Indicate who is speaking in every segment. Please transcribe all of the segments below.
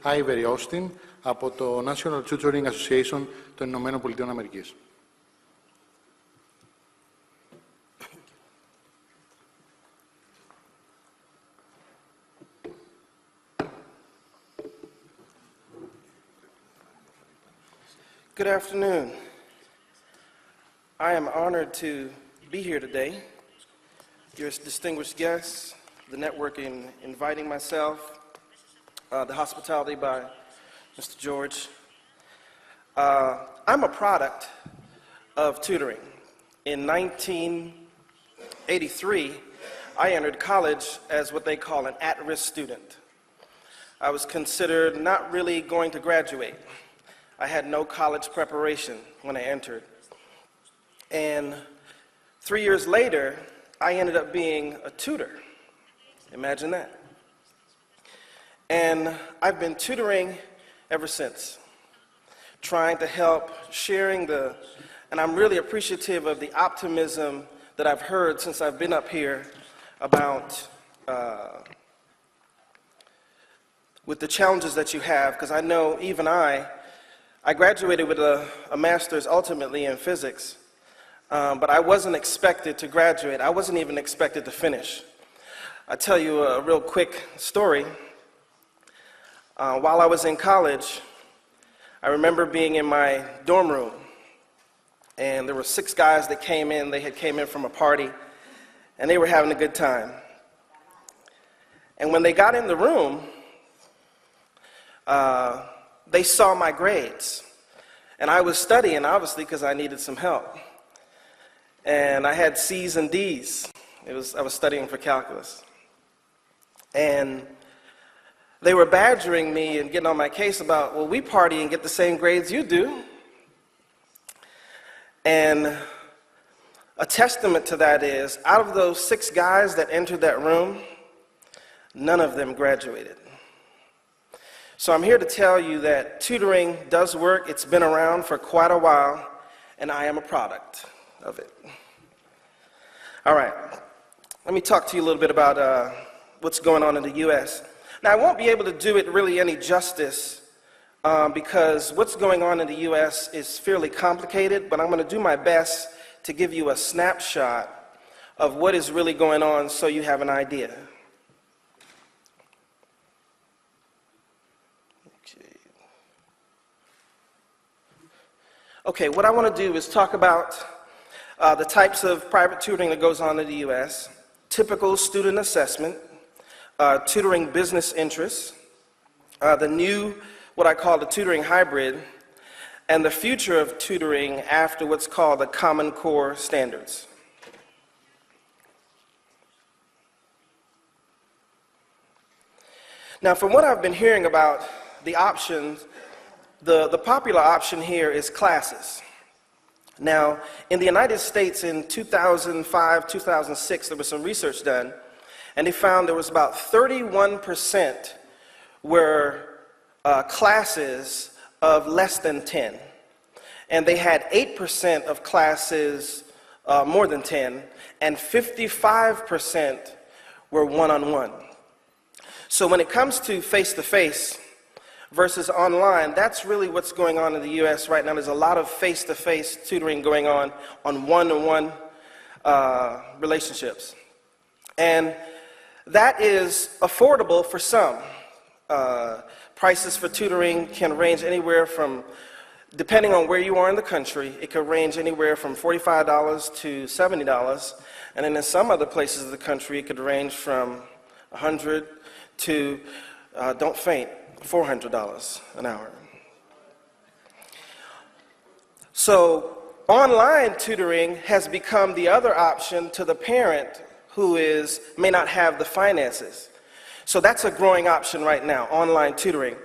Speaker 1: Άιβερ Όστιν από το National Tutoring Association των Ηνωμένων Πολιτειών Αμερικής.
Speaker 2: Good afternoon. I am honored to be here today. Your distinguished guests, the network in inviting myself, the hospitality by Mr. George. I'm a product of tutoring. In 1983, I entered college as what they call an at-risk student. I was considered not really going to graduate. I had no college preparation when I entered. And 3 years later, I ended up being a tutor. Imagine that. And I've been tutoring ever since, trying to help, sharing and I'm really appreciative of the optimism that I've heard since I've been up here about with the challenges that you have, because I know even I graduated with a master's ultimately in physics, but I wasn't expected to graduate. I wasn't even expected to finish. I'll tell you a real quick story. While I was in college, I remember being in my dorm room, and there were 6 guys that came in. They had came in from a party, and they were having a good time. And when they got in the room, they saw my grades. And I was studying, obviously, because I needed some help. And I had C's and D's. I was studying for calculus. And they were badgering me and getting on my case about, well, we party and get the same grades you do. And a testament to that is, out of those 6 guys that entered that room, none of them graduated. So I'm here to tell you that tutoring does work. It's been around for quite a while, and I am a product of it. All right, let me talk to you a little bit about what's going on in the U.S. Now, I won't be able to do it really any justice because what's going on in the U.S. is fairly complicated, but I'm going to do my best to give you a snapshot of what is really going on so you have an idea. Okay, what I want to do is talk about the types of private tutoring that goes on in the U.S., typical student assessment, tutoring business interests, the new, what I call the tutoring hybrid, and the future of tutoring after what's called the Common Core standards. Now, from what I've been hearing about the options, the popular option here is classes. Now, in the United States in 2005, 2006, there was some research done, and they found there was about 31% were classes of less than 10. And they had 8% of classes more than 10, and 55% were one-on-one. So when it comes to face-to-face versus online, that's really what's going on in the U.S. right now. There's a lot of face-to-face tutoring going on one-on-one relationships. And that is affordable for some. Prices for tutoring can range anywhere from, depending on where you are in the country, it could range anywhere from $45 to $70. And then in some other places of the country, it could range from $100 to, don't faint, $400 an hour. So online tutoring has become the other option to the parent who may not have the finances. So that's a growing option right now, online tutoring.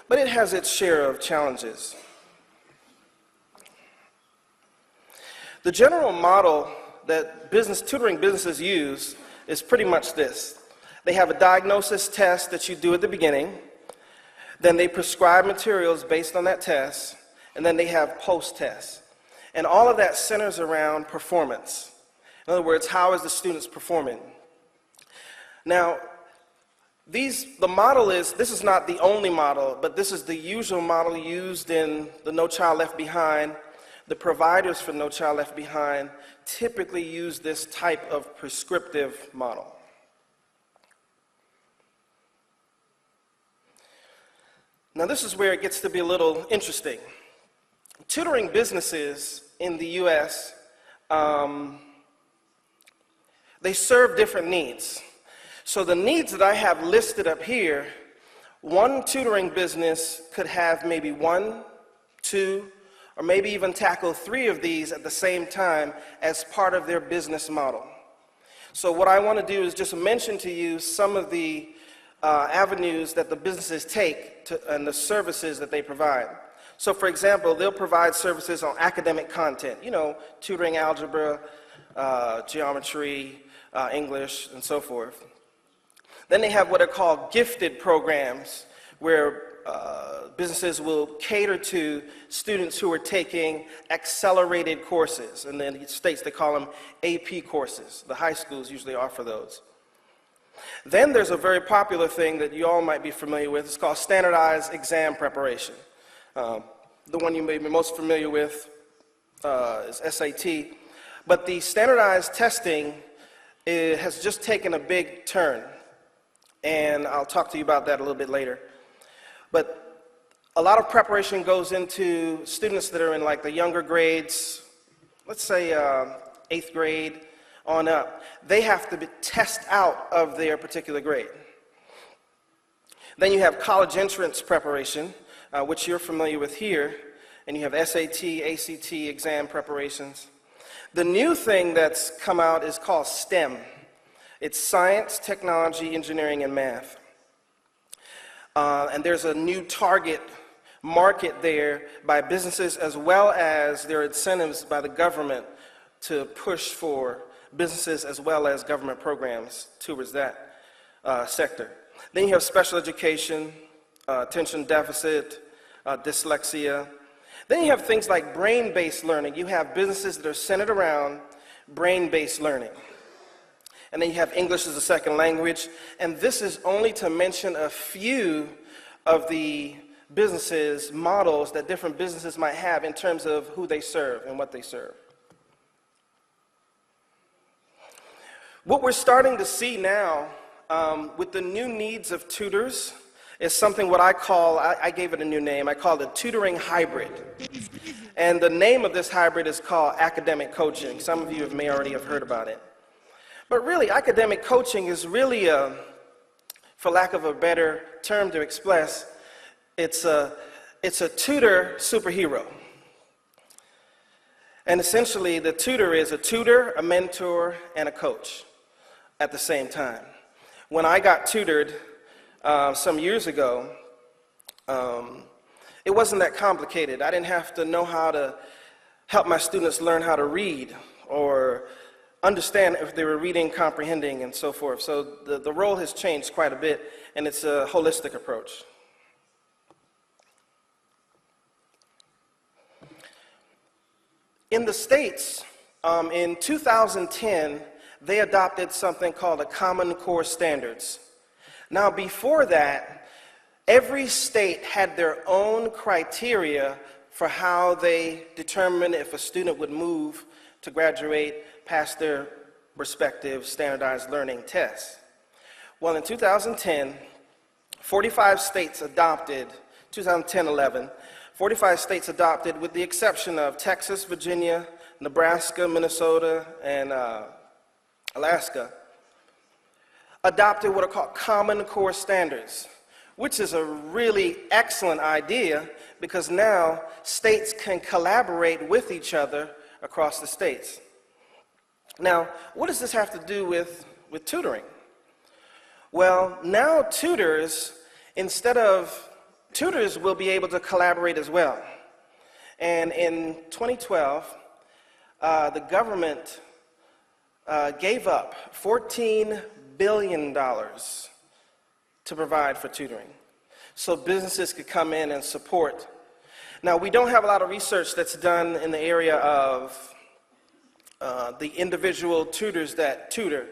Speaker 2: But it has its share of challenges. The general model that tutoring businesses use is pretty much this. They have a diagnosis test that you do at the beginning. Then they prescribe materials based on that test, and then they have post-tests. And all of that centers around performance. In other words, how is the students performing? Now, The model is, this is not the only model, but this is the usual model used in the No Child Left Behind. The providers for No Child Left Behind typically use this type of prescriptive model. Now this is where it gets to be a little interesting. Tutoring businesses in the US, they serve different needs. So the needs that I have listed up here, one tutoring business could have maybe 1, 2, or maybe even tackle 3 of these at the same time as part of their business model. So what I want to do is just mention to you some of the avenues that the businesses take and the services that they provide. So for example, they'll provide services on academic content, tutoring algebra, geometry, English, and so forth. Then they have what are called gifted programs, where businesses will cater to students who are taking accelerated courses. And in the States, they call them AP courses. The high schools usually offer those. Then there's a very popular thing that you all might be familiar with. It's called standardized exam preparation. The one you may be most familiar with is SAT. But the standardized testing has just taken a big turn. And I'll talk to you about that a little bit later. But a lot of preparation goes into students that are in like the younger grades, let's say 8th grade on up. They have to test out of their particular grade. Then you have college entrance preparation, which you're familiar with here, and you have SAT, ACT exam preparations. The new thing that's come out is called STEM. It's science, technology, engineering, and math. And there's a new target market there by businesses, as well as there are incentives by the government to push for businesses as well as government programs towards that sector. Then you have special education, attention deficit, dyslexia. Then you have things like brain-based learning. You have businesses that are centered around brain-based learning. And then you have English as a second language. And this is only to mention a few of the businesses, models that different businesses might have in terms of who they serve and what they serve. What we're starting to see now with the new needs of tutors is something what I call, I gave it a new name, I call it tutoring hybrid. And the name of this hybrid is called academic coaching. Some of you may already have heard about it. But really, academic coaching is really, for lack of a better term to express, it's a tutor superhero. And essentially, the tutor is a tutor, a mentor, and a coach at the same time. When I got tutored some years ago, it wasn't that complicated. I didn't have to know how to help my students learn how to read or understand if they were reading, comprehending, and so forth. So the role has changed quite a bit, and it's a holistic approach. In the States, in 2010, they adopted something called the Common Core Standards. Now, before that, every state had their own criteria for how they determine if a student would move to graduate past their respective standardized learning tests. Well, in 2010, 45 states adopted, 2010-11, 45 states adopted, with the exception of Texas, Virginia, Nebraska, Minnesota, and Alaska, adopted what are called Common Core Standards, which is a really excellent idea because now states can collaborate with each other across the states. Now, what does this have to do with tutoring? Well, now tutors will be able to collaborate as well. And in 2012, the government gave up $14 billion to provide for tutoring, so businesses could come in and support. Now, we don't have a lot of research that's done in the area of the individual tutors that tutor,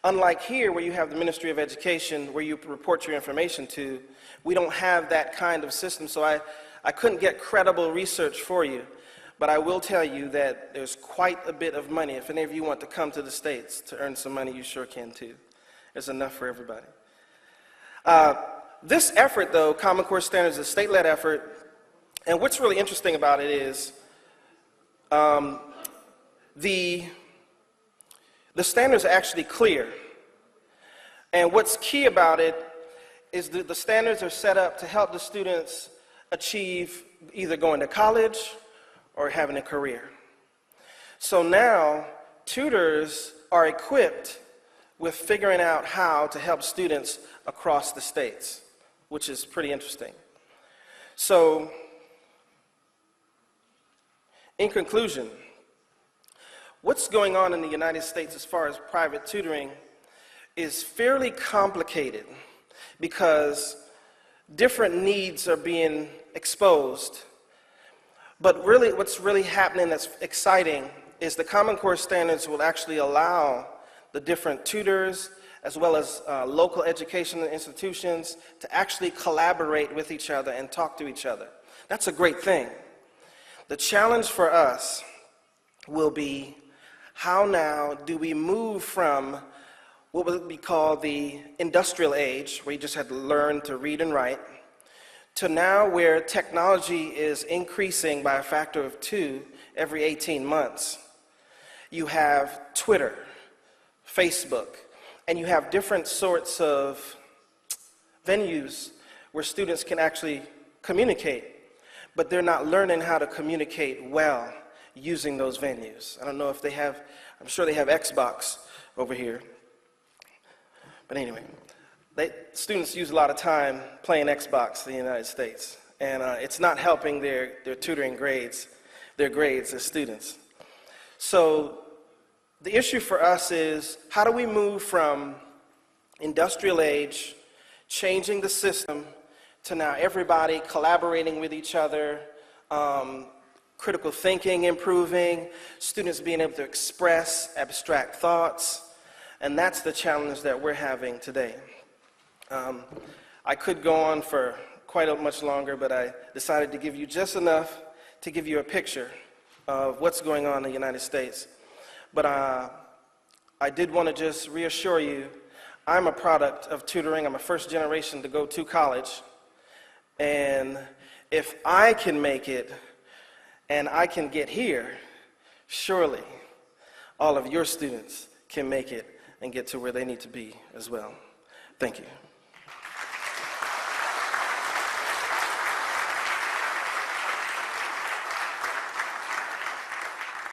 Speaker 2: Unlike here, where you have the Ministry of Education, where you report your information to, we don't have that kind of system. So I couldn't get credible research for you. But I will tell you that there's quite a bit of money. If any of you want to come to the States to earn some money, you sure can too. There's enough for everybody. This effort, though, Common Core Standards, is a state-led effort. And what's really interesting about it is the standards are actually clear. And what's key about it is that the standards are set up to help the students achieve either going to college or having a career. So now, tutors are equipped with figuring out how to help students across the states, which is pretty interesting. So, in conclusion, what's going on in the United States as far as private tutoring is fairly complicated because different needs are being exposed. But really, what's really happening that's exciting is the Common Core Standards will actually allow the different tutors as well as local educational institutions to actually collaborate with each other and talk to each other. That's a great thing. The challenge for us will be how now do we move from what would be called the industrial age, where you just had to learn to read and write, to now where technology is increasing by a factor of 2 every 18 months. You have Twitter, Facebook, and you have different sorts of venues where students can actually communicate, but they're not learning how to communicate well using those venues. I don't know if they have, I'm sure they have Xbox over here. But anyway, students use a lot of time playing Xbox in the United States, and it's not helping their tutoring grades, their grades as students. So the issue for us is, how do we move from industrial age, changing the system, to now everybody collaborating with each other, critical thinking improving, students being able to express abstract thoughts, and that's the challenge that we're having today. I could go on for quite much longer, but I decided to give you just enough to give you a picture of what's going on in the United States. But I did want to just reassure you, I'm a product of tutoring. I'm a first generation to go to college. And if I can make it and I can get here, surely all of your students can make it and get to where they need to be as well. Thank you.